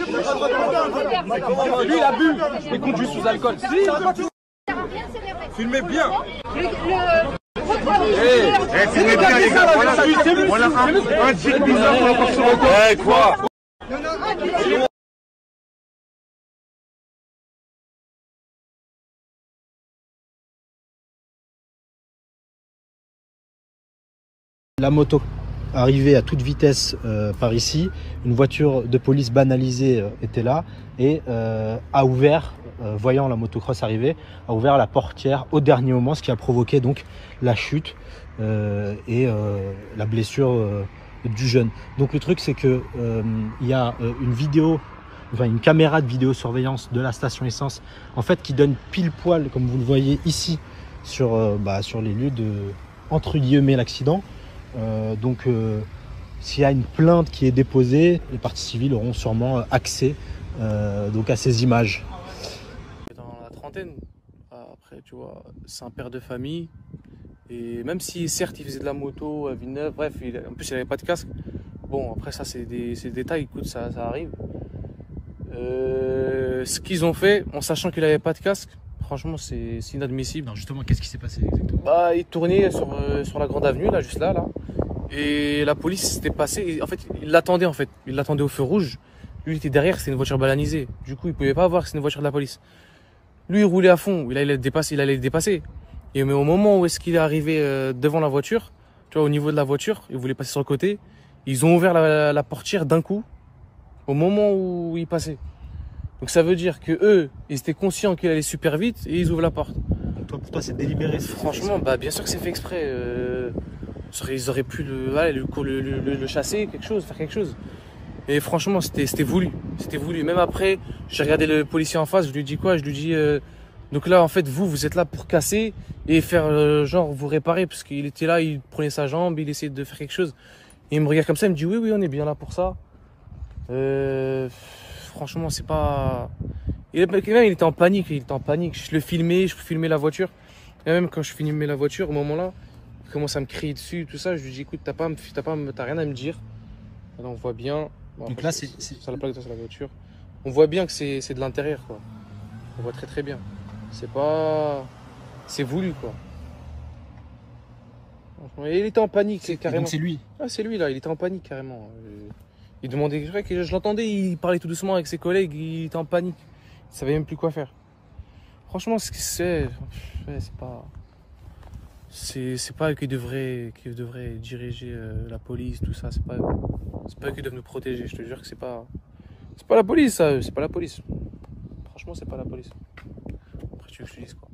Lui, il a bu. Il conduit sous alcool. Filmez bien. Filmez bien, les gars. Voilà un type bizarre pour la portion de temps. Quoi? La moto arrivait à toute vitesse par ici, une voiture de police banalisée était là et a ouvert, voyant la motocross arriver, a ouvert la portière au dernier moment, ce qui a provoqué donc la chute et la blessure du jeune. Donc le truc c'est que il y a une vidéo, enfin une caméra de vidéosurveillance de la station essence en fait qui donne pile poil, comme vous le voyez ici, sur les lieux de entre guillemets l'accident. Donc s'il y a une plainte qui est déposée, les parties civiles auront sûrement accès donc à ces images. Dans la trentaine, après tu vois, c'est un père de famille et même si certes il faisait de la moto à Villeneuve, bref, en plus il n'avait pas de casque. Bon après ça c'est des détails, écoute ça arrive. Ce qu'ils ont fait en sachant qu'il n'avait pas de casque, franchement c'est inadmissible. Non, justement, qu'est-ce qui s'est passé exactement? Bah, il tournait sur la grande avenue, là, juste là. Et la police s'était passée. En fait, il l'attendait en fait. Il l'attendait au feu rouge. Lui, il était derrière, c'est une voiture balanisée. Du coup, il pouvait pas voir que c'est une voiture de la police. Lui, il roulait à fond. Il allait le dépasser. Et mais au moment où est-ce qu'il est arrivé devant la voiture, tu vois, au niveau de la voiture, il voulait passer sur le côté. Ils ont ouvert la portière d'un coup, au moment où il passait. Donc ça veut dire que eux, ils étaient conscients qu'il allait super vite et ils ouvrent la porte. Pour toi, c'est délibéré? Franchement, bah bien sûr que c'est fait exprès. Ils auraient pu le chasser, faire quelque chose. Et franchement, c'était voulu. C'était voulu. Même après, j'ai regardé le policier en face, je lui dis quoi? Je lui dis donc là, en fait, vous êtes là pour casser et faire genre vous réparer, parce qu'il était là, il prenait sa jambe, il essayait de faire quelque chose. Et il me regarde comme ça, il me dit oui, on est bien là pour ça. Franchement, c'est pas. Il était en panique, Je le filmais, je filmais la voiture. Et même quand je filmais la voiture, au moment-là, il commence à me crier dessus, tout ça. Je lui dis écoute, t'as rien à me dire. Alors on voit bien. Bon, donc après, là, c'est la plaque sur la voiture. On voit bien que c'est de l'intérieur, quoi. On voit très bien. C'est voulu, quoi. Et il était en panique, c'est carrément. Donc c'est lui. Ah, c'est lui là, il était en panique carrément. Il demandait, je l'entendais, il parlait tout doucement avec ses collègues, il était en panique. Il savait même plus quoi faire. Franchement, c'est pas eux qui devraient diriger la police, tout ça. C'est pas eux qui doivent nous protéger. Je te jure que c'est pas la police, ça. C'est pas la police. Franchement, c'est pas la police. Après, tu veux que je te dise quoi?